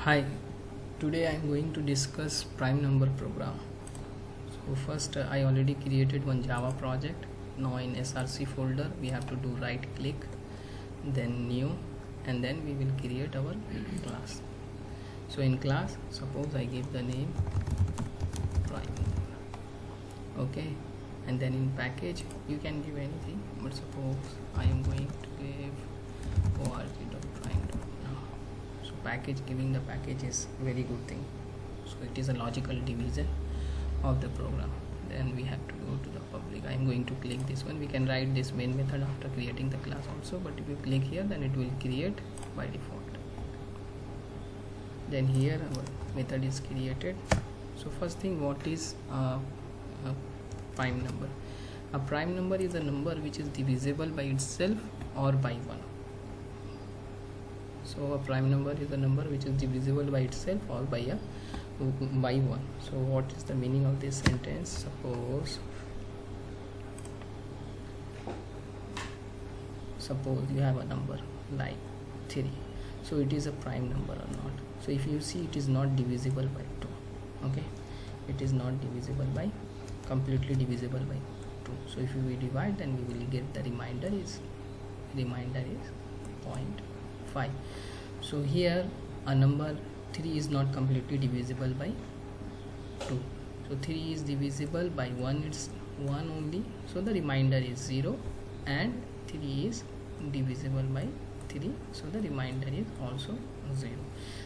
Hi, today I am going to discuss prime number program. So first I already created one Java project. Now in src folder we have to do right click, then new, and then we will create our class. So in class, suppose I give the name prime number. Okay, and then in package you can give anything, but suppose I am going to give org.prime.now. So package, giving the package is very good thing. So it is a logical division of the program. Then we have to go to the public. I am going to click this one. We can write this main method after creating the class also, but if you click here, then it will create by default. Then here our method is created. So first thing, what is a prime number? A prime number is a number which is divisible by itself or by 1. So a prime number is a number which is divisible by itself or by 1. So what is the meaning of this sentence? Suppose you have a number like 3. So it is a prime number or not? So if you see, it is not divisible by 2. Okay, it is not divisible by, completely divisible by 2. So if we divide, then we will get the remainder is 0.5. So here a number 3 is not completely divisible by 2. So 3 is divisible by 1, it's 1 only. So the remainder is 0, and 3 is divisible by 3, so the remainder is also 0.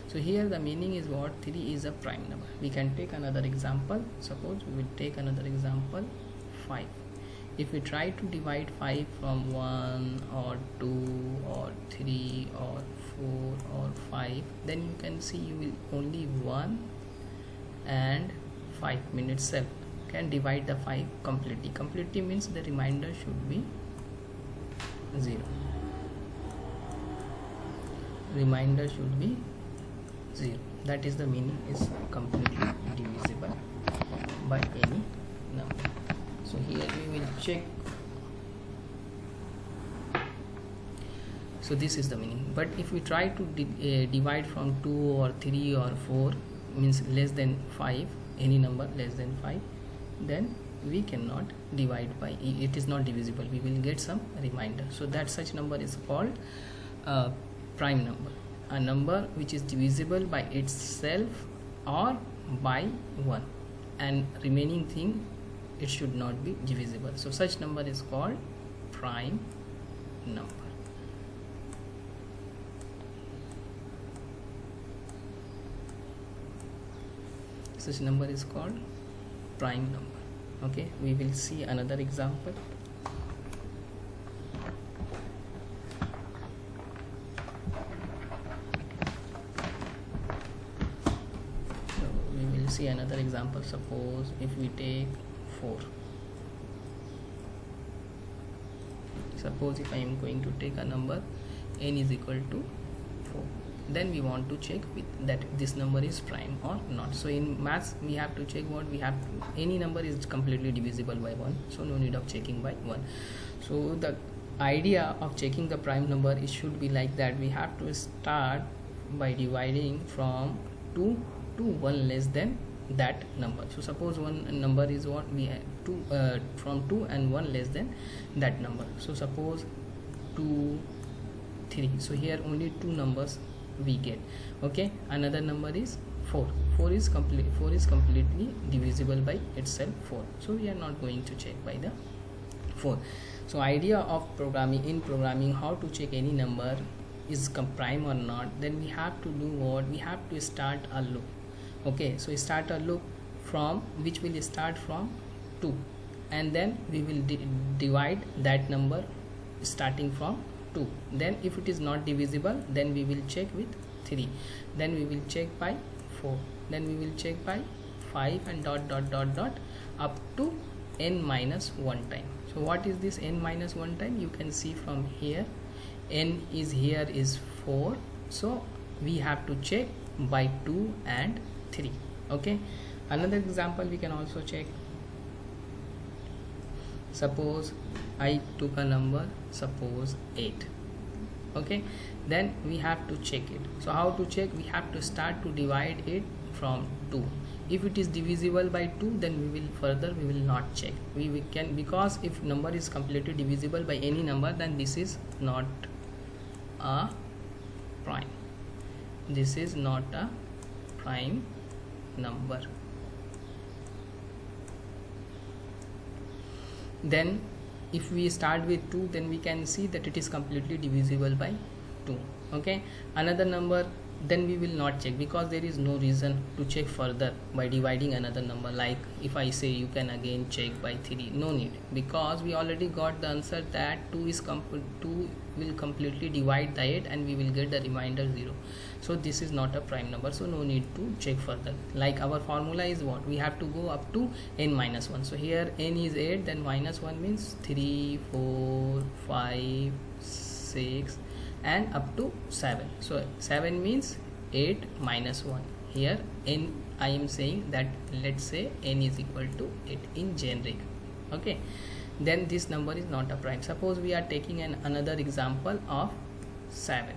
So here the meaning is what? 3 is a prime number. We can take another example. Suppose we will take another example, 5. If we try to divide 5 from 1 or 2 or 3 or 4 or 5, then you can see you will only 1 and 5 mean itself can divide the 5 completely. Completely means the remainder should be 0. Remainder should be 0. That is the meaning, is completely divisible by any number. So here we will check. So this is the meaning. But if we try to divide from 2 or 3 or 4, means less than 5, any number less than 5, then we cannot divide by, it is not divisible, we will get some remainder. So that such number is called prime number, a number which is divisible by itself or by 1, and remaining thing, it should not be divisible. So such number is called prime number. Such number is called prime number. Okay, we will see another example. So we will see another example. Suppose if we take 4. Suppose if I am going to take a number n is equal to 4, then we want to check with that this number is prime or not. So in maths we have to check what we have to, any number is completely divisible by 1, so no need of checking by 1. So the idea of checking the prime number, it should be like that. We have to start by dividing from 2 to 1 less than that number. So suppose one number is what we have 2, from 2 and 1 less than that number. So suppose 2, 3. So here only 2 numbers we get. Okay, another number is 4. 4 is completely divisible by itself, 4. So we are not going to check by the 4. So idea of programming how to check any number is prime or not, then we have to do what? We have to start a loop. Okay, so start a loop from which will start from 2, and then we will divide that number starting from 2. Then if it is not divisible, then we will check with 3, then we will check by 4, then we will check by 5, and dot up to n minus 1 time. So what is this n minus 1 time? You can see from here, n is here is 4, so we have to check by 2 and 3. Okay, another example we can also check. Suppose I took a number, suppose 8. Okay, then we have to check it. So how to check? We have to start to divide it from 2. If it is divisible by 2, then we will not check. We can, because if number is completely divisible by any number, then this is not a prime. This is not a prime number. Then if we start with 2, then we can see that it is completely divisible by 2. Okay, another number, then we will not check, because there is no reason to check further by dividing another number. Like if I say you can again check by 3, no need, because we already got the answer that 2 will completely divide the 8 and we will get the remainder 0. So this is not a prime number, so no need to check further. Like our formula is what? We have to go up to n minus 1. So here n is 8, then minus 1 means 3, 4, 5, 6 and up to 7. So 7 means 8 minus 1. Here n, I am saying that let's say n is equal to 8 in generic. Okay, then this number is not a prime. Suppose we are taking another example of 7.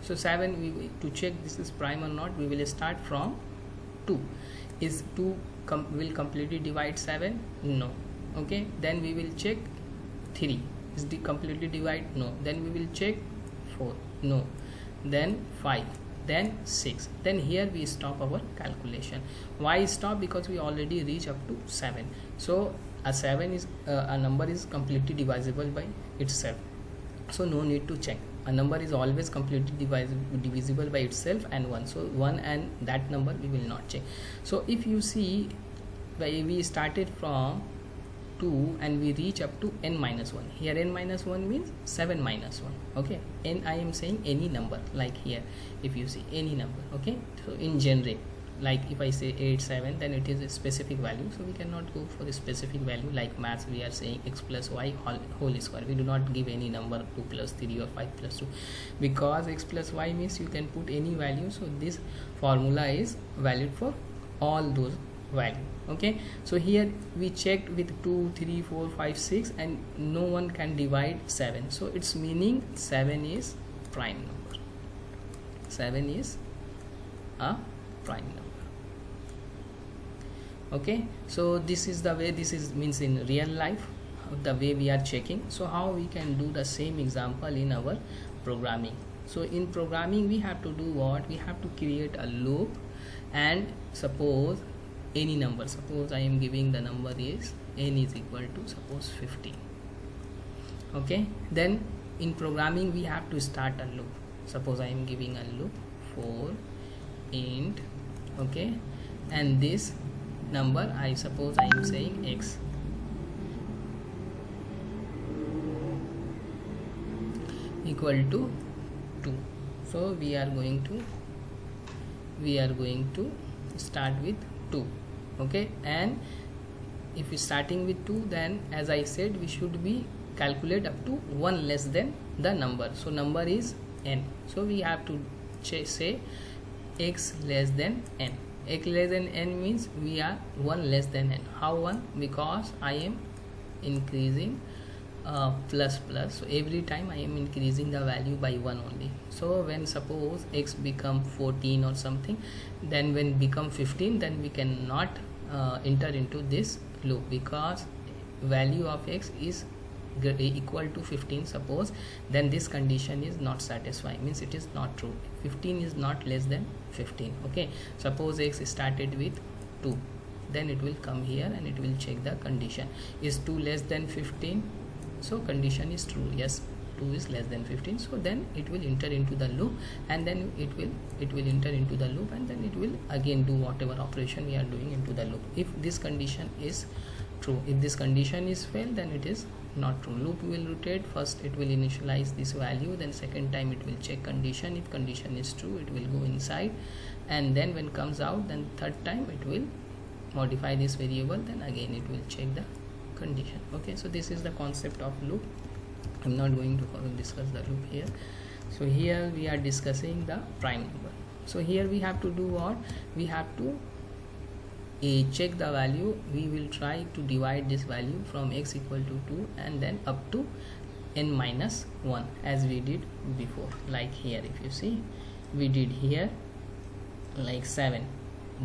So 7, to check this is prime or not, we will start from 2. Is 2 will completely divide 7? No. Okay, then we will check 3. Is the completely divide? No. Then we will check 4. No. Then 5. Then 6. Then here we stop our calculation. Why stop? Because we already reach up to 7. So a 7 is a number is completely divisible by itself. So no need to check. A number is always completely divisible by itself and 1. So 1 and that number we will not check. So if you see, we started from 2 and we reach up to n minus 1. Here n minus 1 means 7 minus 1. Okay, n, I am saying any number, like here if you see any number. Okay, so in generic, like if I say 8, 7, then it is a specific value, so we cannot go for a specific value. Like maths, we are saying x plus y whole square. We do not give any number 2 plus 3 or 5 plus 2, because x plus y means you can put any value. So this formula is valid for all those value. Okay, so here we checked with 2, 3, 4, 5, 6 and no one can divide 7. So it's meaning 7 is prime number. 7 is a prime number. Okay, so this is the way, this is means in real life the way we are checking. So how we can do the same example in our programming? So in programming we have to do what? We have to create a loop and suppose any number. Suppose I am giving the number is n is equal to suppose 15. Okay, then in programming we have to start a loop. Suppose I am giving a loop for int, okay, and this number, I suppose I am saying x equal to 2. So we are going to start with 2. Okay, and if we starting with 2, then as I said, we should be calculate up to 1 less than the number. So number is n, so we have to say x less than n. X less than n means we are 1 less than n. How 1? Because I am increasing plus plus, so every time I am increasing the value by 1 only. So when suppose x become 14 or something, then when become 15, then we cannot enter into this loop, because value of x is equal to 15 suppose, then this condition is not satisfying, means it is not true. 15 is not less than 15. Okay, suppose x started with 2, then it will come here and it will check the condition. Is 2 less than 15? So condition is true, yes, 2 is less than 15. So then it will enter into the loop, and then it will enter into the loop, and then it will again do whatever operation we are doing into the loop. If this condition is true, if this condition is failed, then it is not true. Loop will rotate. First it will initialize this value, then second time it will check condition. If condition is true, it will go inside, and then when comes out, then third time it will modify this variable, then again it will check the condition. Okay, so this is the concept of loop. I'm not going to discuss the loop here. So here we are discussing the prime number. So here we have to do what? We have to check the value. We will try to divide this value from x equal to 2 and then up to n minus 1 as we did before. Like here, if you see, we did here like 7,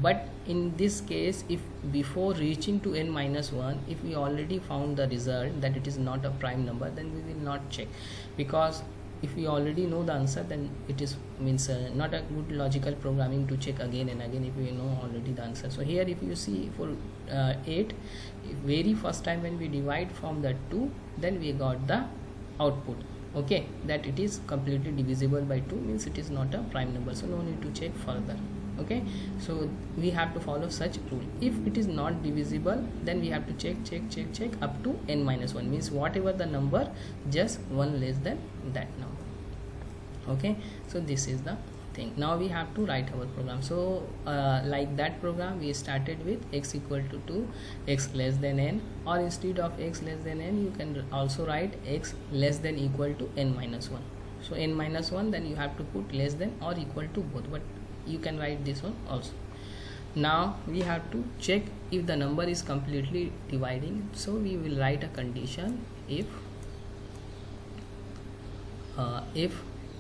but in this case, if before reaching to n minus 1, if we already found the result that it is not a prime number, then we will not check, because if we already know the answer, then it is means not a good logical programming to check again and again if we know already the answer. So here, if you see for 8, very first time when we divide from the 2, then we got the output, okay, that it is completely divisible by 2, means it is not a prime number, so no need to check further. Okay, so we have to follow such rule. If it is not divisible, then we have to check up to n minus 1, means whatever the number, just one less than that number. Okay, so this is the thing. Now we have to write our program. So like that program, we started with x equal to 2, x less than n, or instead of x less than n, you can also write x less than equal to n minus 1. So n minus 1, then you have to put less than or equal to both, but you can write this one also. Now we have to check if the number is completely dividing, so we will write a condition if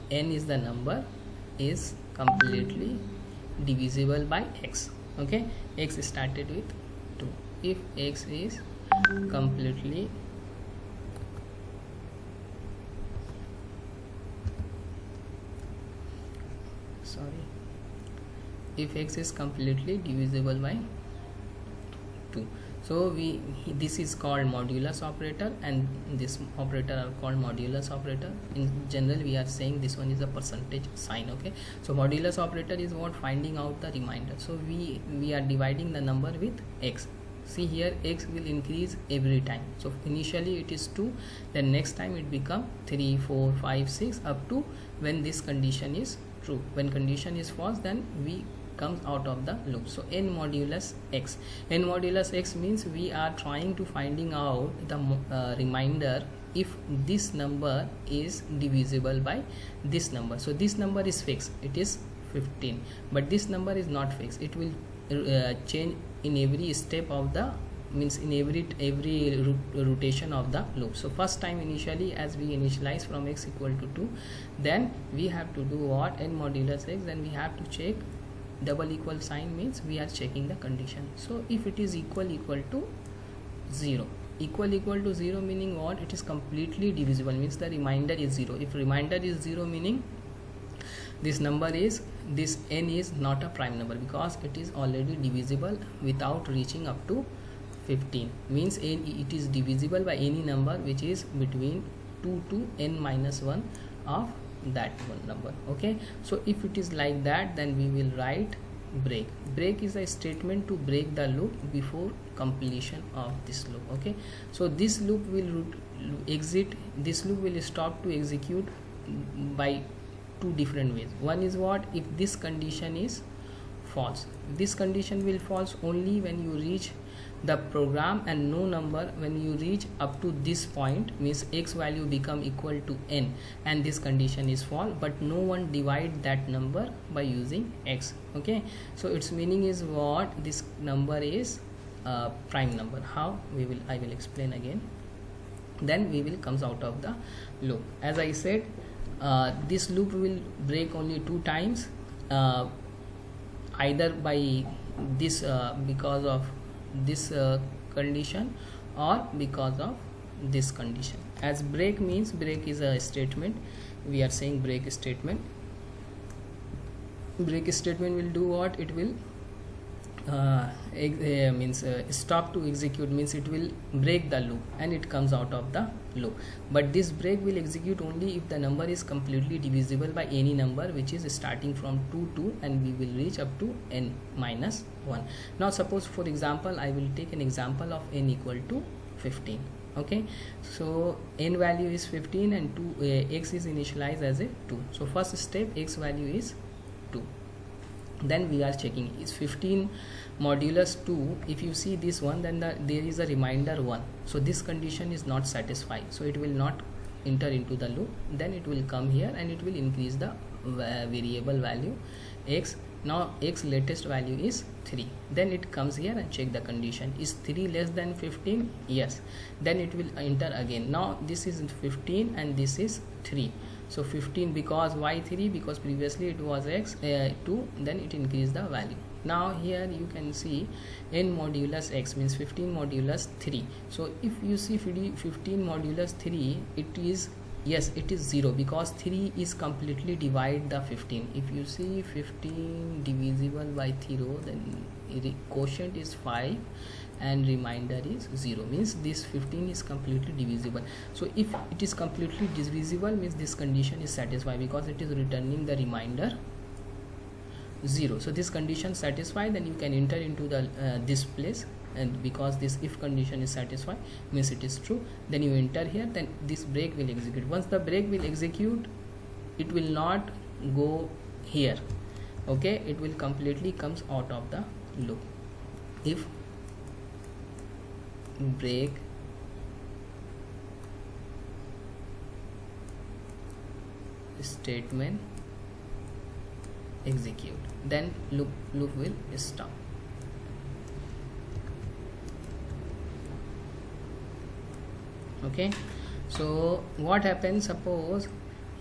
n is the number is completely divisible by x. Okay, x started with 2. If x is completely if x is completely divisible by 2, so this is called modulus operator, and this operator are called modulus operator. In general, we are saying this one is a percentage sign. Okay, so modulus operator is what finding out the remainder. So we are dividing the number with x. See here, x will increase every time. So initially it is 2, then next time it become 3, 4, 5, 6, up to when this condition is true. When condition is false, then we comes out of the loop. So n modulus x. N modulus x means we are trying to finding out the remainder if this number is divisible by this number. So this number is fixed, it is 15, but this number is not fixed. It will change in every step of the, means in every rotation of the loop. So first time initially, as we initialize from x equal to 2, then we have to do what, n modulus x, then we have to check double equal sign, means we are checking the condition. So if it is equal to 0, equal to 0 meaning what, it is completely divisible, means the remainder is 0. If remainder is 0, meaning this number is, this n is not a prime number, because it is already divisible without reaching up to 15, means it is divisible by any number which is between 2 to n minus 1 of that one number. Okay, so if it is like that, then we will write break. Break is a statement to break the loop before completion of this loop. Okay, so this loop will exit, this loop will stop to execute by two different ways. One is what, if this condition is false. This condition will false only when you reach the program and no number, when you reach up to this point, means x value become equal to n, and this condition is false, but no one divide that number by using x. Okay, so its meaning is what, this number is a prime number. How, I will explain again, then we will comes out of the loop. As I said, this loop will break only 2 times, either by this because of this condition, or because of this condition. As break means, break is a statement, we are saying break statement. Break statement will do what, it will stop to execute, means it will break the loop and it comes out of the loop. But this break will execute only if the number is completely divisible by any number which is starting from 2 to, and we will reach up to n minus 1. Now suppose, for example, I will take an example of n equal to 15. Okay, so n value is 15 and x is initialized as a 2. So first step, x value is 2. Then we are checking is 15 modulus 2. If you see this one, then there is a remainder 1. So this condition is not satisfied, so it will not enter into the loop. Then it will come here and it will increase the variable value x. Now x latest value is 3. Then it comes here and check the condition. Is 3 less than 15? Yes. Then it will enter again. Now this is 15 and this is 3. So 15, because why 3? Because previously it was x 2, then it increased the value. Now here you can see n modulus x means 15 modulus 3. So if you see 15 modulus 3, it is, yes, it is 0, because 3 is completely divide the 15. If you see 15 divisible by 0, then quotient is 5 and remainder is 0, means this 15 is completely divisible. So if it is completely divisible, means this condition is satisfied, because it is returning the remainder 0. So this condition satisfied, then you can enter into the this place, and because this if condition is satisfied, means it is true, then you enter here, then this break will execute. Once the break will execute, it will not go here, okay, it will completely comes out of the loop. If break statement execute, then loop will stop. Okay, so what happens, suppose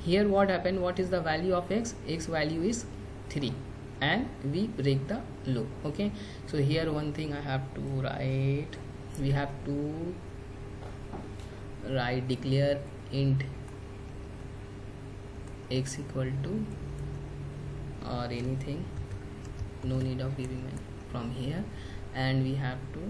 here what happened, what is the value of x value is 3, and we break the loop. Okay, so here one thing I have to write, we have to write declare int x equal to or anything, no need of giving from here, and we have to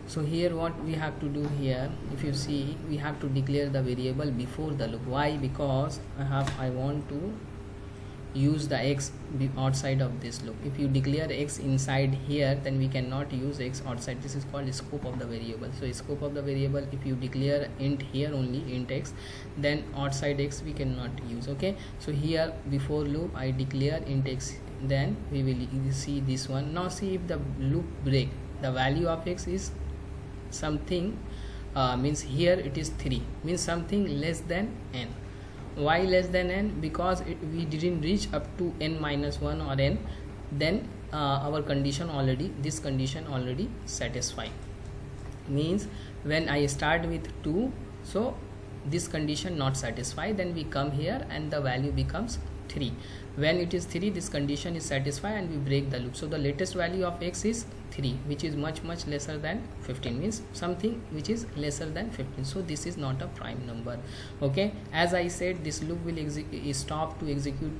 so here what we have to do here, if you see, we have to declare the variable before the loop. Why? Because I want to use the x outside of this loop. If you declare x inside here, then we cannot use x outside. This is called scope of the variable. So scope of the variable, if you declare int here only, int x, then outside x we cannot use. Okay, so here before loop I declare int x, then we will see this one. Now see, if the loop break, the value of x is something, means here it is 3, means something less than n. Why less than n? Because we didn't reach up to n minus 1 or n, then our condition already, this condition already satisfied. Means when I start with 2, so this condition not satisfied, then we come here and the value becomes 3. When it is 3, this condition is satisfied and we break the loop. So the latest value of x is 3, which is much lesser than 15, means something which is lesser than 15. So this is not a prime number. Okay, as I said, this loop will stop to execute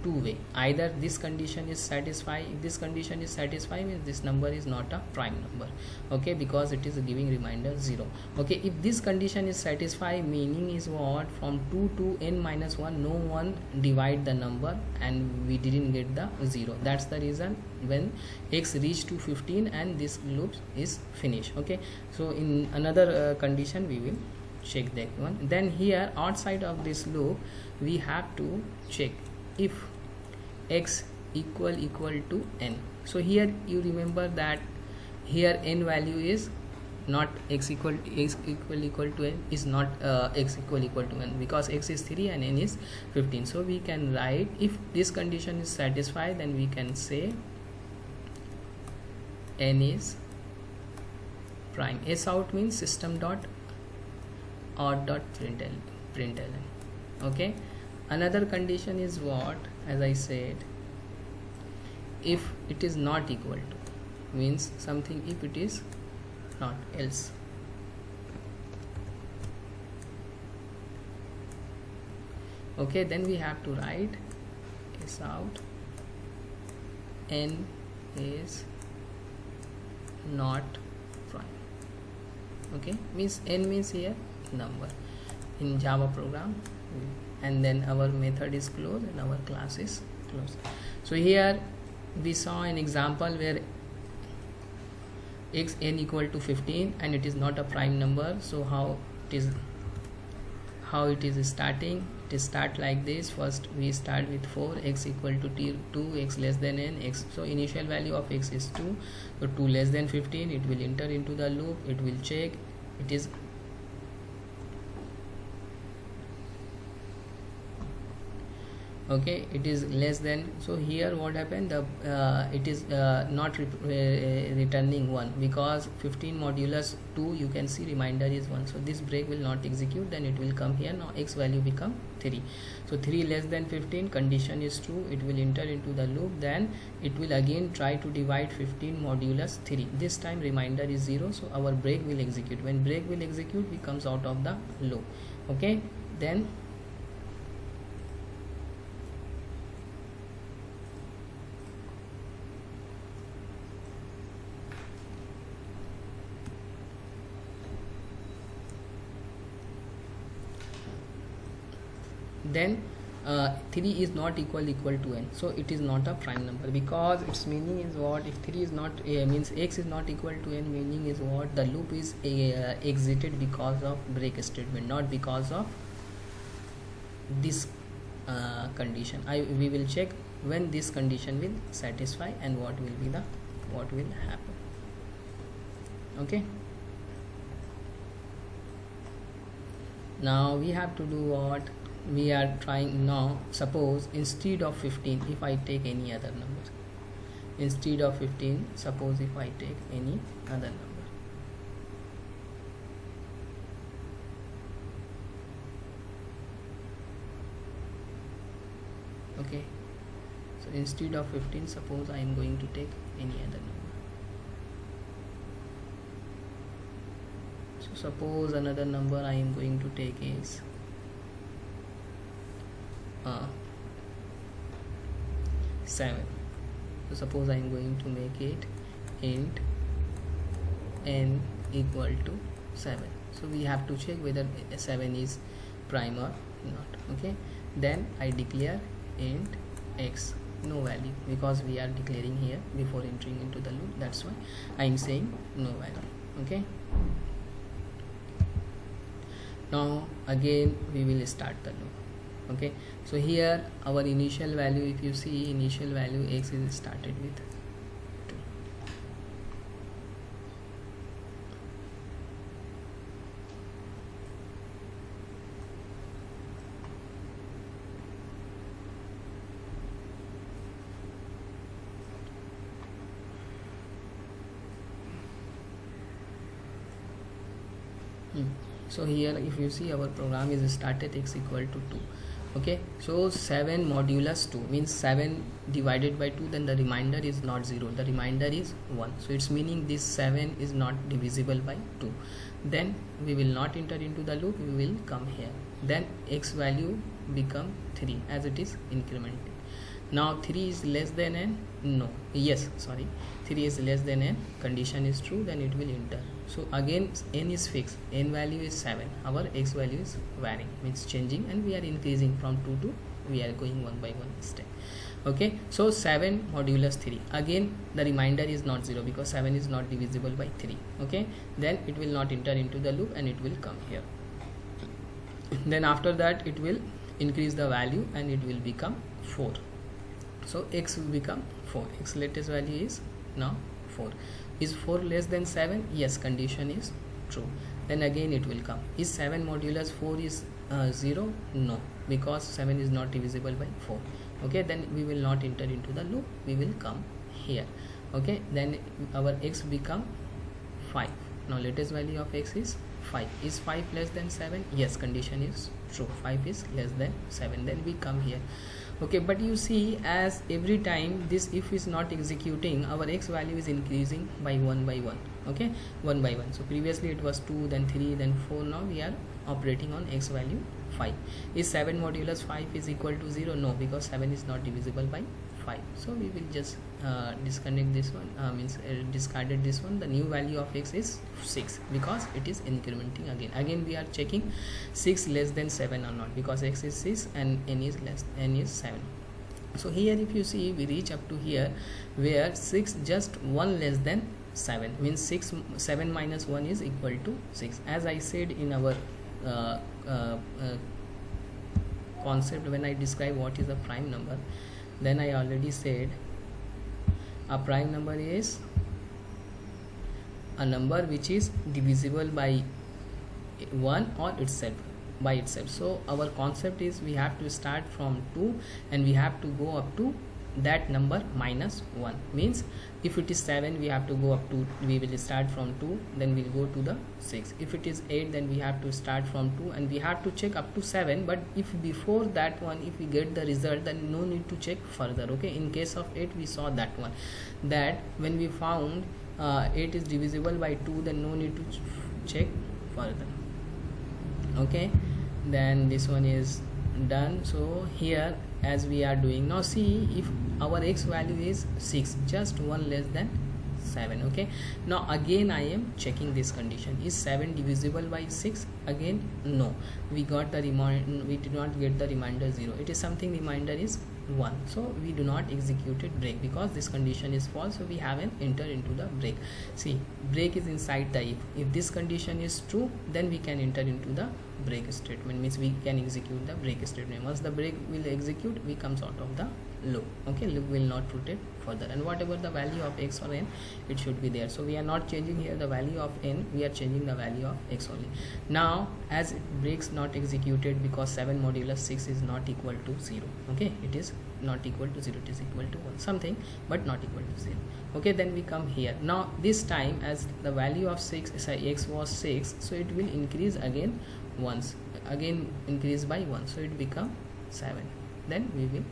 two way. Either this condition is satisfied, if this condition is satisfied, means this number is not a prime number. Okay, because it is giving reminder 0. Okay, if this condition is satisfied, meaning is what, from 2 to n minus 1 no one divide the number and we didn't get the 0. That's the reason when x reach to 15 and this loop is finished. Okay, so in another condition we will check that one. Then here outside of this loop we have to check if x equal to n. So here you remember that here n value is not x equal to n, is not x equal to n, because x is 3 and n is 15. So we can write, if this condition is satisfied, then we can say n is prime. S out means system dot out dot println. Okay, another condition is what, as I said, if it is not equal to, means something if it is not, else. Okay, then we have to write s out n is not prime. Okay, means n means here number in Java program, and then our method is closed and our class is close. So here we saw an example where x n equal to 15 and it is not a prime number. So how it is starting? It is start like this. First we start with 4, x equal to 2, x less than n, x. So initial value of x is 2, so 2 less than 15, it will enter into the loop, it will check, it is okay, it is less than. So here what happened, it is not returning 1 because 15 modulus 2, you can see reminder is 1, so this break will not execute. Then it will come here. Now x value become 3, so 3 less than 15, condition is true, it will enter into the loop. Then it will again try to divide 15 modulus 3. This time reminder is 0, so our break will execute. When break will execute, we comes out of the loop. Okay, then then 3 is not equal to n, so it is not a prime number, because its meaning is what? If 3 is not means x is not equal to n, meaning is what? The loop is exited because of break statement, not because of this condition. We will check when this condition will satisfy and what will happen. Okay, now we have to do what we are trying now. Suppose instead of 15, if I take any other number, instead of 15, suppose if I take any other number, okay, so instead of 15, suppose I am going to take any other number. So suppose another number I am going to take is 7. So suppose I am going to make it int n equal to 7. So we have to check whether 7 is prime or not. Okay, then I declare int x, no value, because we are declaring here before entering into the loop, that's why I am saying no value. Okay, now again we will start the loop. Okay, so here our initial value, if you see, initial value x is started with 2. So here if you see, our program is started x equal to 2. Okay, so 7 modulus 2 means 7 divided by 2, then the remainder is not 0, the remainder is 1. So it's meaning this 7 is not divisible by 2. Then we will not enter into the loop, we will come here. Then x value become 3 as it is incremented. Now 3 is less than n, no, yes, sorry, 3 is less than n, condition is true, then it will enter. So again n is fixed, n value is 7, our x value is varying, means changing, and we are increasing from 2 to, we are going 1 by 1 step. Okay, so 7 modulus 3, again the remainder is not 0 because 7 is not divisible by 3. Okay, then it will not enter into the loop and it will come here. Then after that it will increase the value and it will become 4. So x will become 4, x latest value is now 4. Is 4 less than 7? Yes, condition is true. Then again it will come. Is 7 modulus 4 is 0? No, because 7 is not divisible by 4. Okay, then we will not enter into the loop, we will come here. Okay, then our x become 5. Now latest value of x is 5. Is 5 less than 7? Yes, condition is true, 5 is less than 7. Then we come here. Okay, but you see, as every time this if is not executing, our x value is increasing by 1 by 1. Okay, 1 by 1. So previously it was 2, then 3, then 4. Now we are operating on x value 5. Is 7 modulus 5 is equal to 0? No, because 7 is not divisible by 5. So we will just disconnect this one, discarded this one. The new value of x is 6 because it is incrementing again we are checking 6 less than 7 or not, because x is 6 and n is 7. So here if you see, we reach up to here where 6 just 1 less than 7, means 7 minus 1 is equal to 6. As I said in our uh, uh, uh, concept, when I describe what is a prime number, then I already said a prime number is a number which is divisible by 1 or itself, by itself. So our concept is we have to start from 2 and we have to go up to that number minus 1. Means if it is 7, we have to go up to, we will start from 2, then we'll go to the 6. If it is 8, then we have to start from 2 and we have to check up to 7. But if before that one, if we get the result, then no need to check further. Okay, in case of 8 we saw that one, that when we found 8 is divisible by 2, then no need to check further. Okay, then this one is done. So here as we are doing now, see if our x value is 6, just 1 less than 7. Okay, now again I am checking this condition, is 7 divisible by 6? Again no, we got the we did not get the remainder 0, it is something remainder is 1, so we do not execute it break because this condition is false, so we haven't entered into the break. See, break is inside the if this condition is true, then we can enter into the break statement, means we can execute the break statement. Once the break will execute, we comes out of the loop. Okay, loop will not rotate further, and whatever the value of x or n, it should be there. So we are not changing here the value of n, we are changing the value of x only. Now as it breaks not executed because 7 modulus 6 is not equal to 0. Okay, it is not equal to 0, it is equal to 1 something, but not equal to 0. Okay, then we come here. Now this time as the value of 6, x was 6, so it will increase again once, again increase by 1, so it become 7. Then we will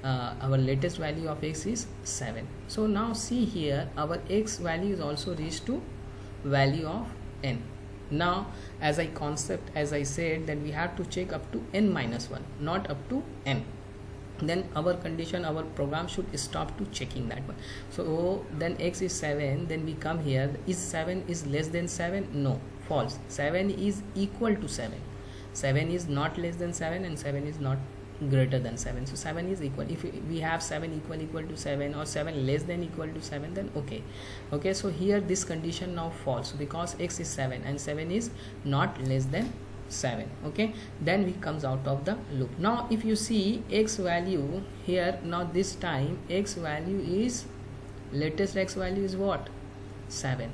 our latest value of x is 7. So now see here, our x value is also reached to value of n. Now as I concept, as I said, that we have to check up to n minus 1, not up to n. Then our condition, our program should stop to checking that one. So then x is 7, then we come here, is 7 is less than 7? No, false. 7 is equal to 7. 7 is not less than 7 and 7 is not greater than 7. So 7 is equal. If we have 7 equal to 7 or 7 less than equal to 7, then okay. Okay, so here this condition now false because x is 7 and 7 is not less than 7. Okay, then we comes out of the loop. Now if you see x value here, now this time x value is, latest x value is what? 7.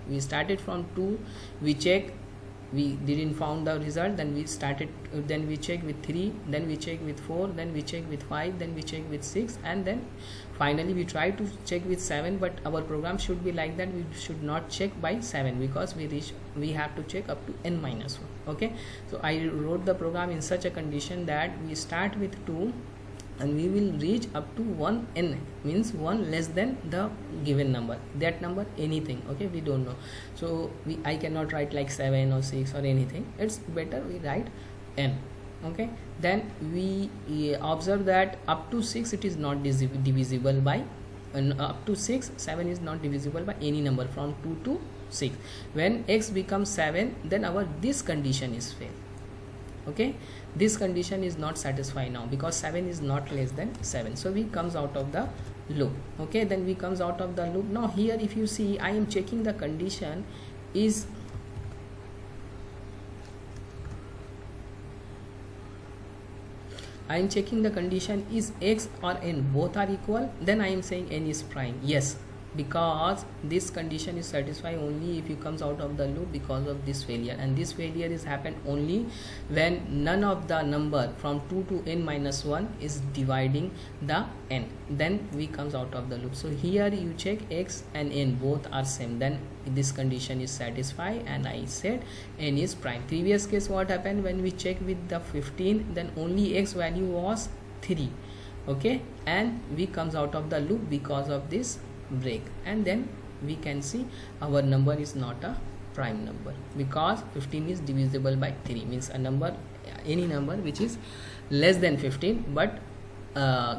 We started from 2, we check, we didn't found the result, then we started, then we check with 3, then we check with 4, then we check with 5, then we check with 6, and then finally we try to check with 7. But our program should be like that, we should not check by 7 because we have to check up to n minus 1. Okay, so I wrote the program in such a condition that we start with 2 and we will reach up to 1 n, means 1 less than the given number, that number anything. Okay, we don't know, so I cannot write like 7 or 6 or anything, it's better we write n. Okay, then we observe that up to 6 it is not divisible by, up to 6, 7 is not divisible by any number from 2 to 6. When x becomes 7, then our this condition is failed. Okay, this condition is not satisfied now because 7 is not less than 7, so we comes out of the loop. Okay, then we comes out of the loop. Now here if you see, I am checking the condition is, I am checking the condition is x or n both are equal, then I am saying n is prime. Yes, because this condition is satisfied only if you comes out of the loop because of this failure, and this failure is happened only when none of the number from 2 to n minus 1 is dividing the n, then we comes out of the loop. So here you check x and n both are same, then this condition is satisfied and I said n is prime. Previous case what happened, when we check with the 15, then only x value was 3. Okay, and we comes out of the loop because of this break, and then we can see our number is not a prime number because 15 is divisible by 3, means a number, any number which is less than 15 but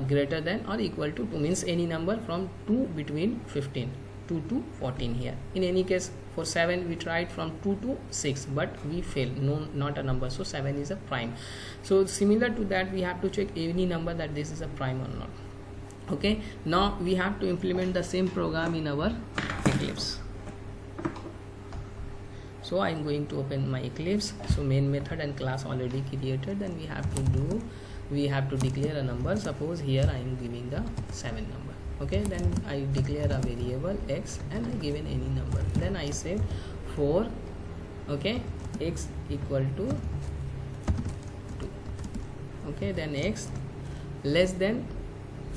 greater than or equal to 2, means any number from 2 between 15 2 to 14 here. In any case for 7 we tried from 2 to 6 but we failed, no, not a number, so 7 is a prime. So similar to that we have to check any number that this is a prime or not. Okay, now we have to implement the same program in our Eclipse. So I'm going to open my Eclipse. So main method and class already created. Then we have to declare a number. Suppose here I am giving the 7 number. Okay, then I declare a variable x and I given any number. Then I say 4, okay, x equal to 2. Okay, then x less than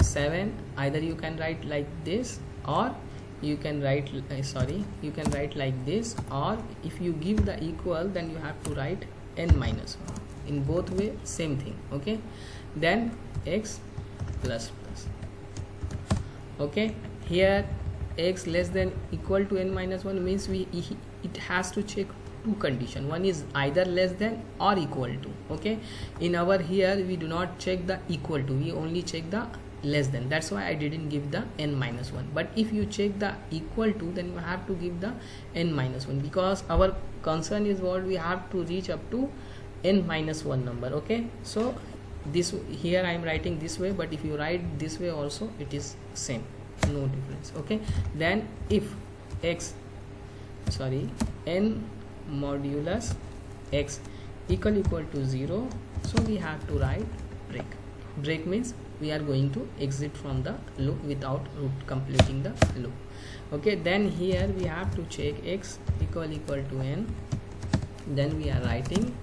7. Either you can write like this, or you can write you can write like this, or if you give the equal, then you have to write n minus 1. In both way same thing. Okay, then x plus plus. Okay, here x less than equal to n minus 1 means it has to check two condition. One is either less than or equal to. Okay, in our here we do not check the equal to, we only check the less than. That's why I didn't give the n minus 1. But if you check the equal to, then you have to give the n minus 1, because our concern is what we have to reach up to n minus 1 number. Okay, so this here I am writing this way, but if you write this way also it is same, no difference. Okay, then if n modulus x equal to 0, so we have to write break means we are going to exit from the loop without completing the loop. Okay, then here we have to check x equal to n, then we are writing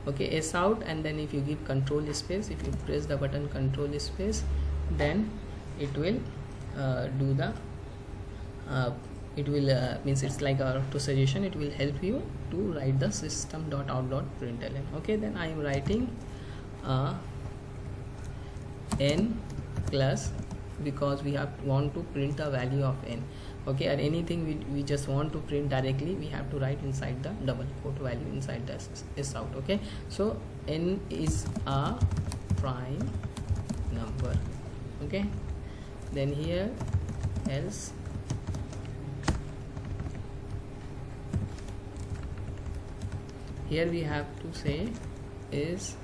okay s out, and then if you give control space, if you press the button control space, then it will do the it will means it's like a auto suggestion, it will help you to write the system.out.println. okay, then I am writing n plus, because we want to print the value of n. Okay, or anything we just want to print directly, we have to write inside the double quote value inside the s out. Okay, so n is a prime number. Okay, then here else here we have to say is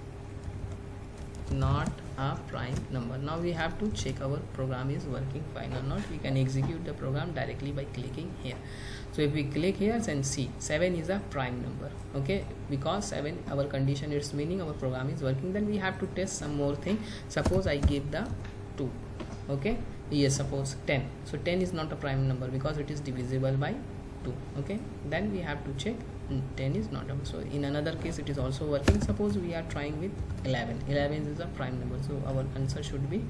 not a prime number. Now we have to check our program is working fine or not. We can execute the program directly by clicking here. So if we click here and see 7 is a prime number. Okay, because 7 our condition is meaning our program is working. Then we have to test some more thing. Suppose I give the 2. Okay, yes, suppose 10. So 10 is not a prime number because it is divisible by 2. Okay, then we have to check 10 is not. So in another case it is also working. Suppose we are trying with 11 is a prime number, so our answer should be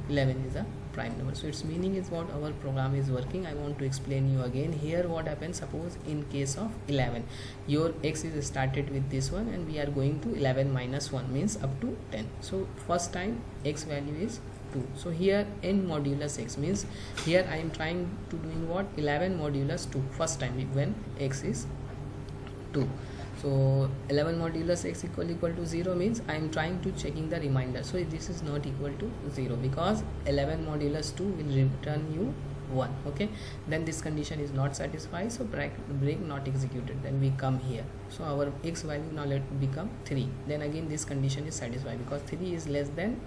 11 is a prime number. So its meaning is what our program is working. I want to explain you again here what happens. Suppose in case of 11 your x is started with this one, and we are going to 11 minus 1 means up to 10. So first time x value is 2. So here n modulus x means here I am trying to doing what 11 modulus 2 first time when x is 2. So 11 modulus x equal to 0 means I am trying to checking the remainder. So this is not equal to 0 because 11 modulus 2 will return you 1. Okay, then this condition is not satisfied, so break not executed. Then we come here, so our x value now let become 3. Then again this condition is satisfied because 3 is less than,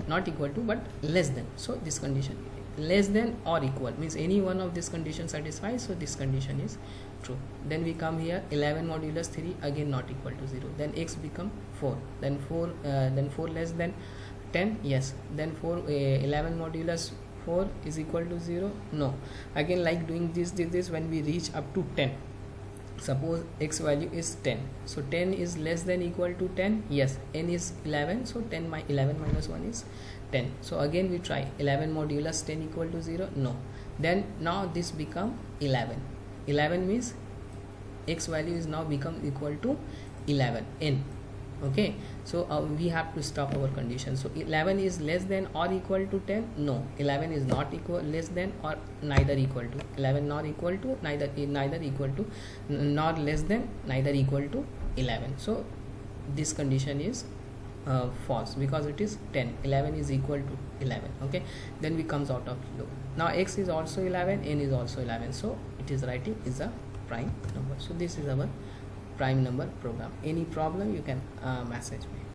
not equal to but less than. So this condition less than or equal means any one of this condition satisfies, so this condition is true. Then we come here 11 modulus 3 again not equal to 0. Then x become 4. Then 4 less than 10, yes. Then 11 modulus 4 is equal to 0, no. Again like doing this when we reach up to 10. Suppose x value is 10, so 10 is less than equal to 10, yes. N is 11, so 11 minus 1 is 10. So again we try 11 modulus 10 equal to 0, no. Then now this become 11 means x value is now become equal to 11 n. Okay, so we have to stop our condition. So 11 is less than or equal to 10, no. 11 is not equal, less than or neither equal to. 11 nor equal to, neither equal to, nor less than, neither equal to 11. So this condition is false because it is 10. 11 is equal to 11. Okay, then we comes out of loop. Now x is also 11, n is also 11, so it is writing is a prime number. So this is our prime number program. Any problem you can message me.